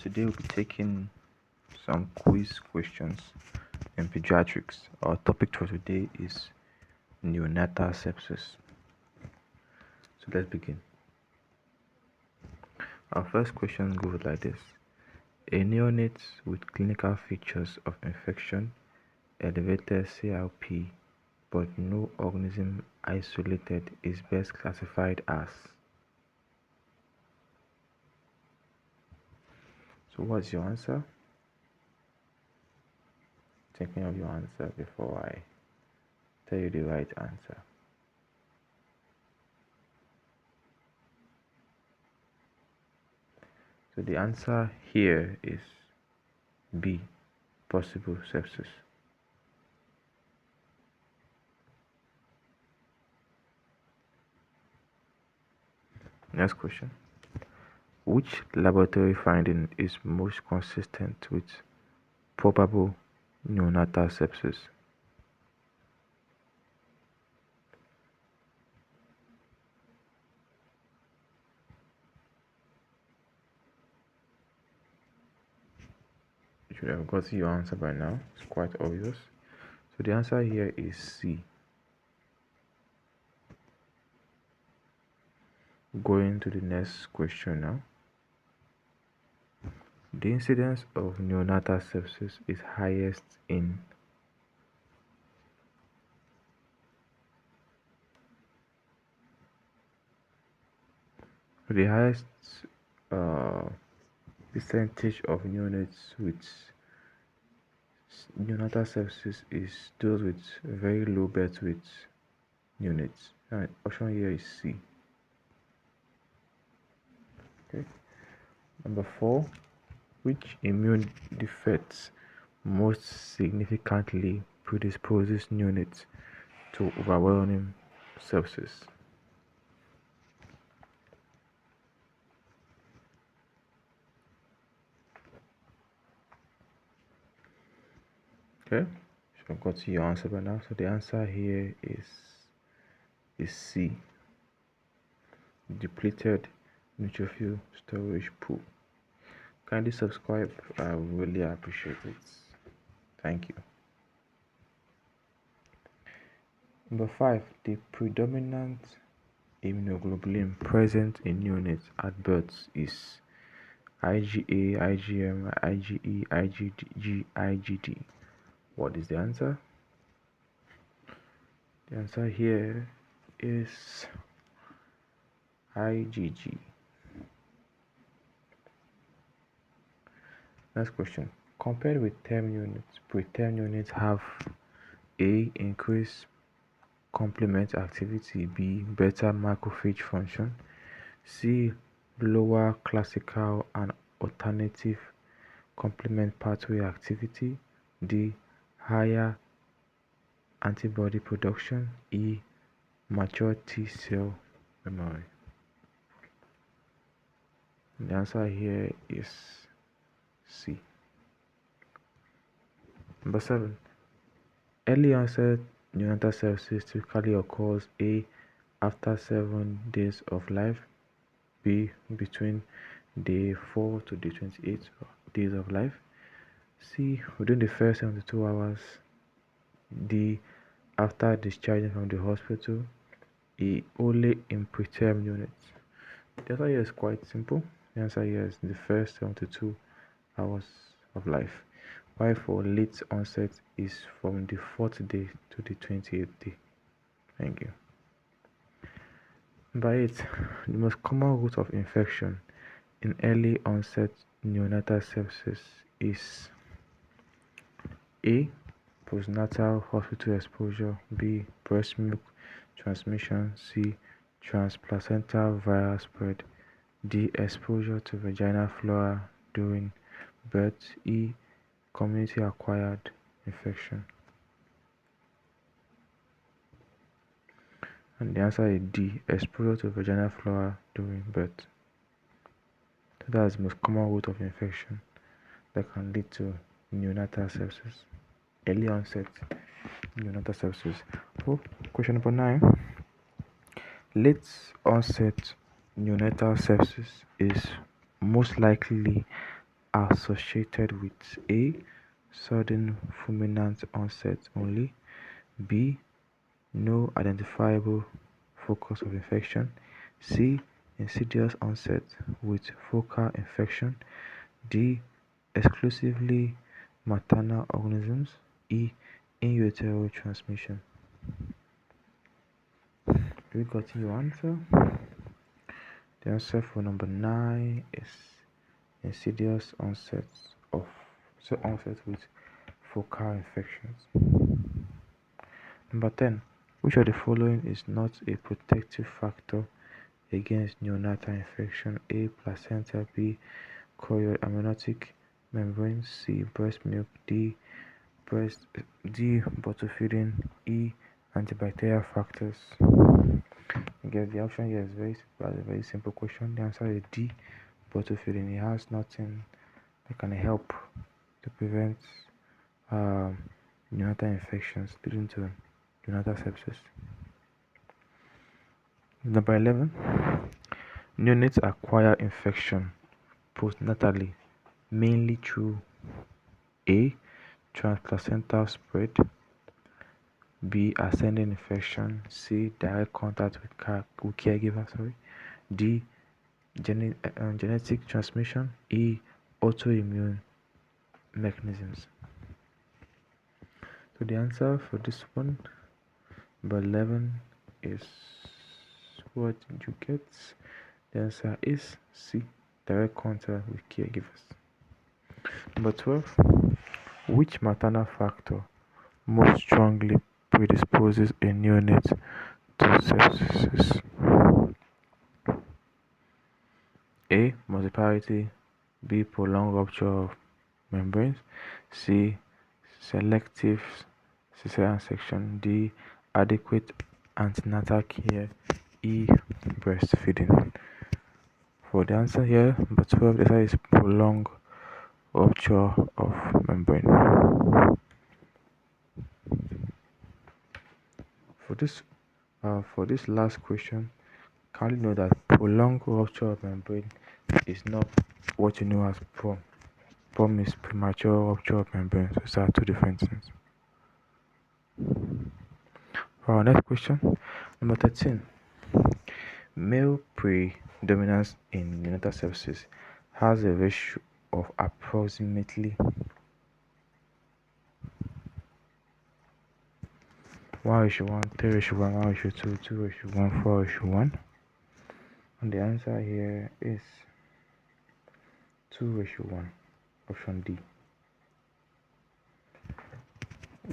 Today we'll be taking some quiz questions in pediatrics. Our topic for today is neonatal sepsis. So let's begin. Our first question goes like this. A neonate with clinical features of infection, elevated CRP, but no organism isolated is best classified as. So what's your answer? Thinking of your answer before I tell you the right answer. So the answer here is B, possible sepsis. Next question. Which laboratory finding is most consistent with probable neonatal sepsis? You should have got your answer by now. It's quite obvious. So the answer here is C. Going to the next question now. The incidence of neonatal sepsis is highest in the highest percentage of neonates with neonatal sepsis is those with very low birth weight neonates. Option here is C. Okay. Number 4. Which immune defects most significantly predisposes neonates to overwhelming sepsis? Okay, so I've got your answer by now. So the answer here is C. Depleted neutrophil storage pool. Kindly subscribe. I really appreciate it. Thank you. Number 5. The predominant immunoglobulin present in neonates at birth is IgA, IgM, IgE, IgG, IgD. What is the answer? The answer here is IgG. Next question. Compared with term units, preterm units have A. Increased complement activity, B. Better macrophage function, C. Lower classical and alternative complement pathway activity, D. Higher antibody production, E. Mature T cell memory. The answer here is C. Number 7. Early onset neonatal sepsis typically occurs A. After 7 days of life, B. Between day 4 to day 28 days of life, C. Within the first 72 hours, D. After discharging from the hospital, E. Only in preterm units. The answer here is quite simple. The answer here is the first 72 hours of life, while for late onset is from the 4th day to the 28th day. Thank you. Number 8. The most common route of infection in early onset neonatal sepsis is A. Postnatal hospital exposure, B. Breast milk transmission, C. Transplacental viral spread, D. Exposure to vaginal flora during birth, E. Community acquired infection. And the answer is D. Exposure to vaginal flora during birth. So that is the most common route of infection that can lead to neonatal sepsis. Early onset neonatal sepsis. Oh, question number 9. Late onset neonatal sepsis is most likely associated with A. Sudden fulminant onset only, B. No identifiable focus of infection, C. Insidious onset with focal infection, D. Exclusively maternal organisms, E. In utero transmission. Do we got your answer? The answer for number 9 is insidious onset with focal infections. Number 10. Which of the following is not a protective factor against neonatal infection? A. Placenta, B. Choroid amniotic membrane, C. Breast milk, D. Bottle feeding, E. Antibacterial factors. I guess the option here is a very simple question. The answer is D. Bottle feeding. It has nothing that can help to prevent neonatal infections leading to neonatal sepsis. Number 11. Neonates acquire infection postnatally mainly through A. Transplacental spread, B. Ascending infection, C. Direct contact with caregiver, D. Genetic transmission, E. Autoimmune mechanisms. So the answer for this one, number 11, is what did you get? The answer is C. Direct contact with caregivers. Number 12. Which maternal factor most strongly predisposes a neonate to sepsis? A. Multiparity, B. Prolonged rupture of membranes, C. Selective cesarean section, D. Adequate antenatal care, E. Breastfeeding. For the answer here, number 12, the answer is prolonged rupture of membrane. For this last question, can you know that prolonged rupture of membrane is not what you know as PROM? PROM is premature rupture of membrane, so these are two different things. For our next question, number 13. Male predominance in neonatal sepsis has a ratio of approximately 1:1, 3:1, 1:2, 2:1, 4:1. And the answer here is 2:1, option D.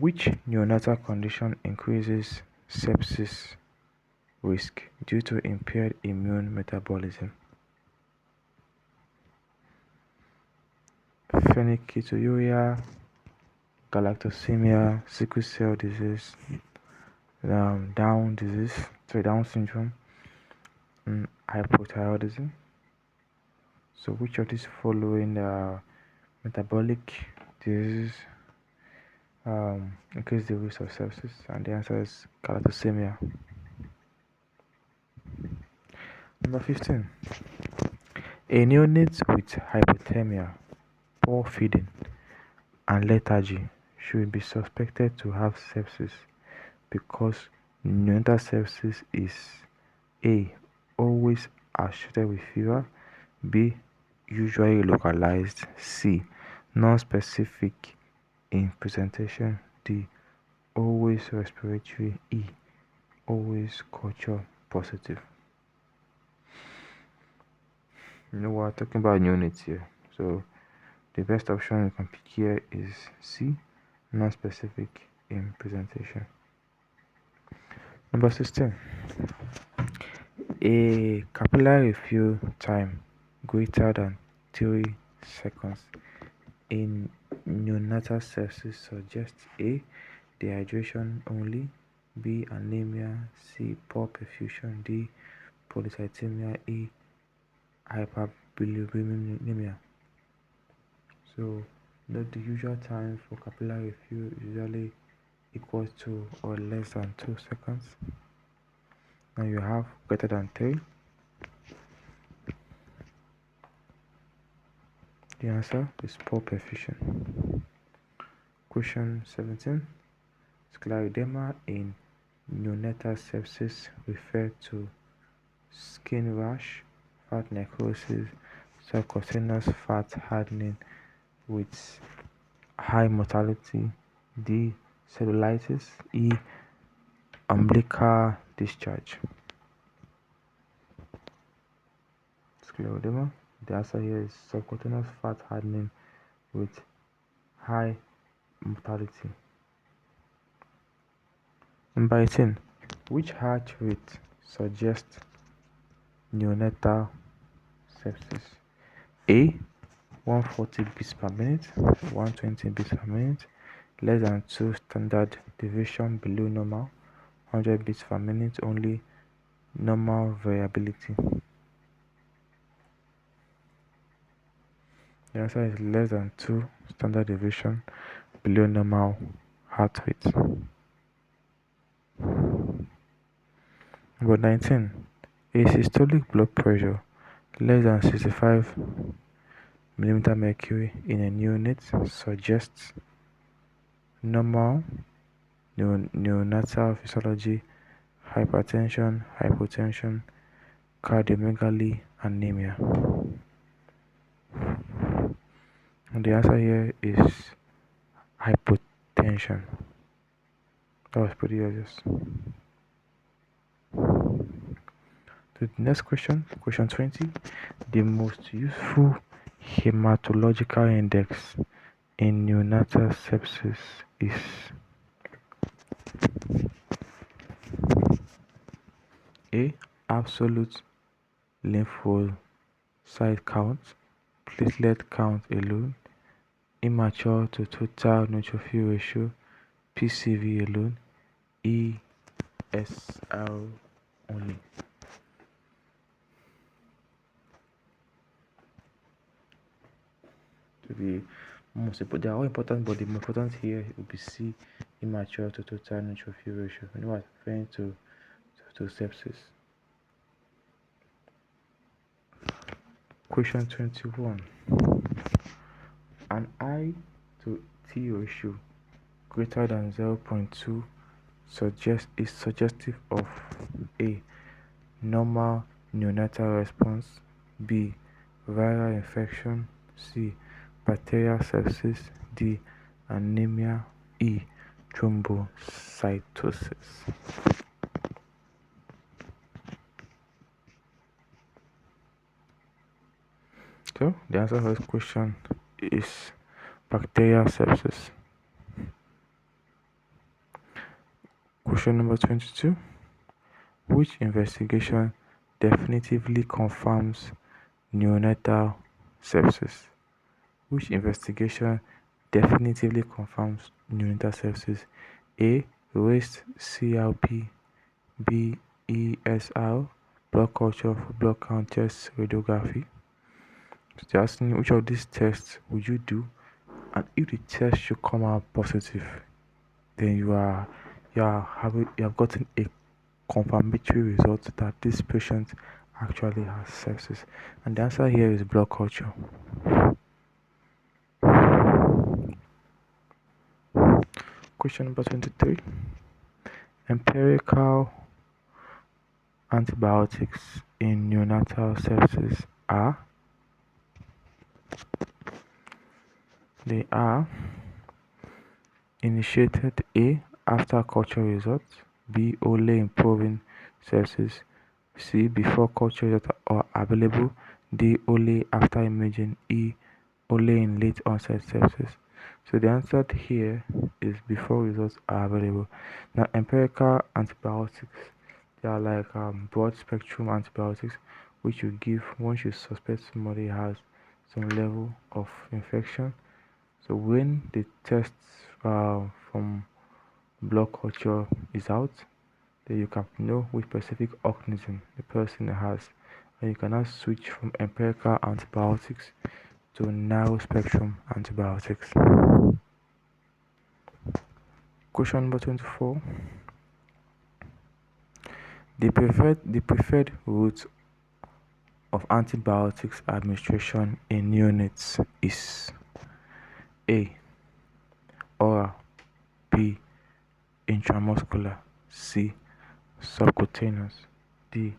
Which neonatal condition increases sepsis risk due to impaired immune metabolism? Phenylketonuria, galactosemia, sickle cell disease, Down syndrome, hypothyroidism. So which of these following metabolic diseases increase the risk of sepsis? And the answer is galactosemia. Number 15. A neonate with hypothermia, poor feeding, and lethargy should be suspected to have sepsis because neonatal sepsis is A. Always associated with fever, B. Usually localized, C. Non-specific in presentation, D. Always respiratory, E. Always culture positive. You know, we're talking about neonates here, so the best option you can pick here is C. Non-specific in presentation. Number 16. A capillary refill time greater than 3 seconds in neonatal sepsis suggests A. Dehydration only, B. Anemia, C. Poor perfusion, D. Polycythemia, E. Hyperbilirubinemia. So the usual time for capillary refill is usually equals to or less than 2 seconds. Now you have greater than 3. The answer is poor perfusion. Question 17. Scleroderma in neonatal sepsis refer to skin rash, fat necrosis, subcutaneous fat hardening with high mortality, D. Cellulitis, E. Umbilical discharge. Scleroderma. The answer here is subcutaneous fat hardening with high mortality. Number 18. Which heart rate suggests neonatal sepsis? A. 140 beats per minute, 120 beats per minute, less than 2 standard deviation below normal, 100 beats per minute only, normal variability. The answer is less than 2 standard deviation below normal heart rate. Number 19. A systolic blood pressure less than 65 mm mercury in a neonate suggests normal neonatal physiology, hypertension, hypotension, cardiomegaly, anemia. And the answer here is hypotension. That was pretty obvious. To the next question, question 20. The most useful hematological index in neonatal sepsis is A. Absolute lymphocyte count, platelet count alone, immature to total neutrophil ratio, PCV alone, ESR only. They are all important, but the most important here will be C, immature to total neutrophil ratio. You know what I'm referring to sepsis. Question 21. An I to T ratio greater than 0.2 is suggestive of A. Normal neonatal response, B. Viral infection, C. Bacterial sepsis, D. Anemia, E. Thrombocytosis. So the answer for this question is bacterial sepsis. Question number 22. Which investigation definitively confirms neonatal sepsis? Which investigation definitively confirms neonatal sepsis? A. Raised CRP, B. ESR, blood culture for blood count test radiography. So they're asking which of these tests would you do, and if the test should come out positive, then you have gotten a confirmatory result that this patient actually has sepsis. And the answer here is blood culture. Question number 23. Empirical antibiotics in neonatal sepsis are initiated A. After culture results, B. Only improving sepsis, C. Before culture results are available, D. Only after imaging, E. Only in late onset sepsis. So the answer here is before results are available. Now, empirical antibiotics, they are like broad spectrum antibiotics which you give once you suspect somebody has some level of infection. So when the tests from blood culture is out, then you can know which specific organism the person has, and you can now switch from empirical antibiotics to narrow spectrum antibiotics. Question number 24. The preferred route of antibiotics administration in neonates is A. Oral, B. Intramuscular, C. Subcutaneous, D.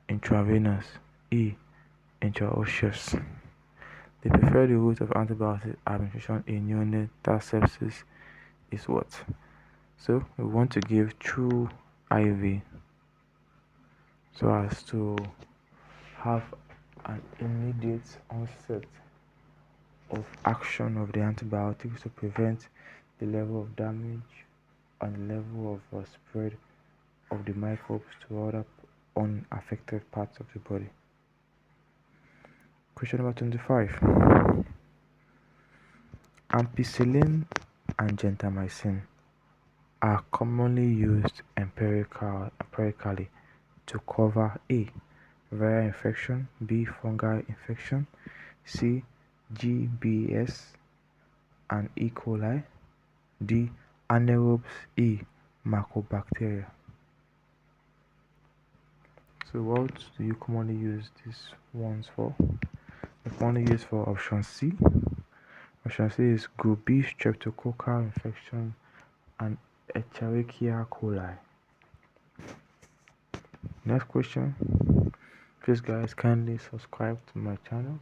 Intravenous, E. Intraosseous. The preferred route of antibiotic administration in neonatal sepsis is what? So we want to give through IV so as to have an immediate onset of action of the antibiotics to prevent the level of damage and the level of spread of the microbes to other unaffected parts of the body. Question number 25. Ampicillin and gentamicin are commonly used empirically to cover A. Viral infection, B. Fungal infection, C. GBS and E. coli, D. Anaerobes, E. Mycobacteria. So what do you commonly use these ones for? They're commonly used for option C. Option C is group B, streptococcal infection and Escherichia coli. Next question. Please guys, kindly subscribe to my channel.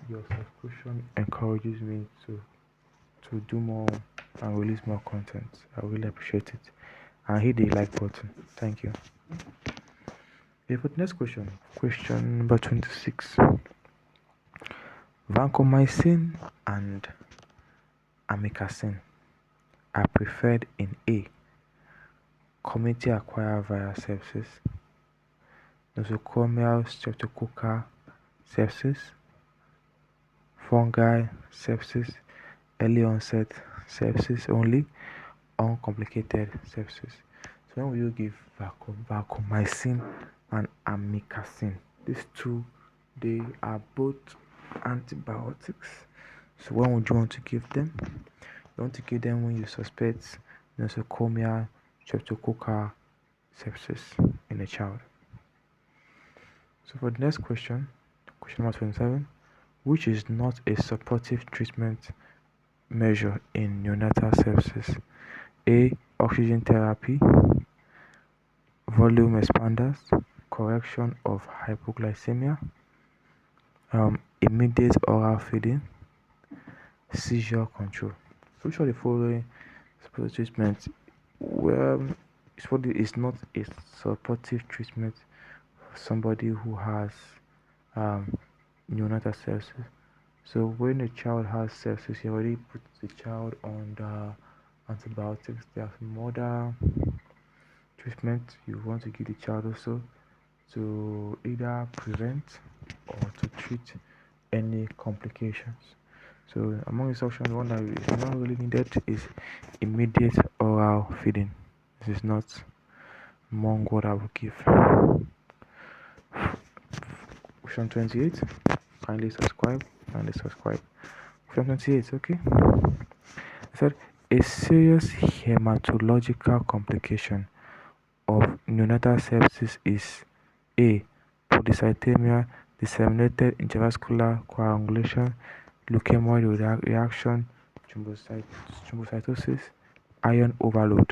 Your subscription encourages me to do more and release more content. I really appreciate it. And hit the like button. Thank you. Okay, for the next question. Question number 26. Vancomycin and amikacin are preferred in A. Community acquired viral sepsis, nosocomial streptococcal sepsis, fungal sepsis, early onset sepsis only, uncomplicated sepsis. So when will you give vancomycin and amikacin? These two, they are both antibiotics. So when would you want to give them? You want to give them when you suspect nosocomial streptococcal sepsis in a child. So for the next question, question number 27, which is not a supportive treatment measure in neonatal sepsis? A. Oxygen therapy, volume expanders, correction of hypoglycemia, immediate oral feeding, seizure control. So which of the following supportive treatment is not a supportive treatment for somebody who has neonatal sepsis? So when a child has sepsis, you already put the child on the antibiotics. There are some other treatment you want to give the child also to either prevent or to treat any complications. So among these options, the one that is not really needed is immediate oral feeding. This is not among what I will give. Question 28. Kindly subscribe. Question 28. Okay. I said a serious hematological complication of neonatal sepsis is A. Polycythemia, disseminated intravascular coagulation, leukemia reaction, thrombocytosis, iron overload.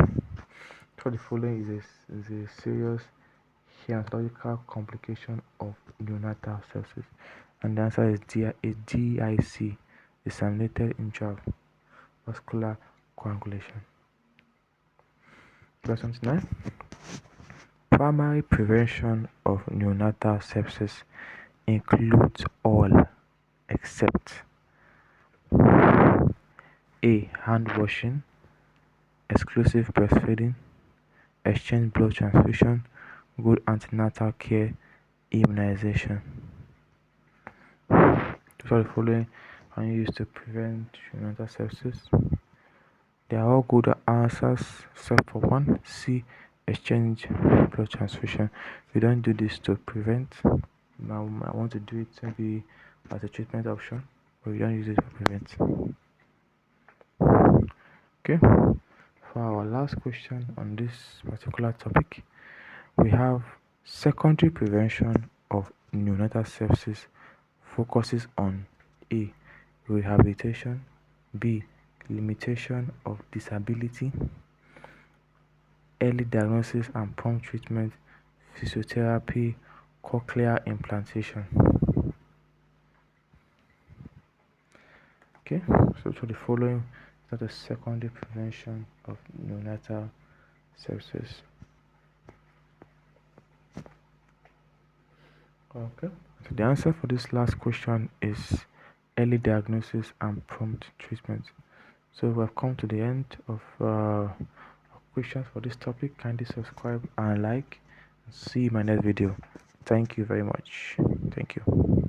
So the following is a serious hematological complication of neonatal sepsis, and the answer is DIC, disseminated intravascular coagulation. Question 29. Primary prevention of neonatal sepsis includes all except A. Hand washing, exclusive breastfeeding, exchange blood transfusion, good antenatal care, immunization. Those are the following can you use to prevent neonatal sepsis. They are all good answers except for one. C. Exchange blood transfusion. We don't do this to prevent. Now I want to do it maybe as a treatment option, but we don't use it to prevent. Okay. For our last question on this particular topic, we have secondary prevention of neonatal sepsis focuses on A. Rehabilitation, B. Limitation of disability, early diagnosis and prompt treatment, physiotherapy, cochlear implantation. Okay, so the following is the secondary prevention of neonatal sepsis. Okay, so the answer for this last question is early diagnosis and prompt treatment. So we've come to the end of questions for this topic. Kindly subscribe and like. See you in my next video. Thank you very much. Thank you.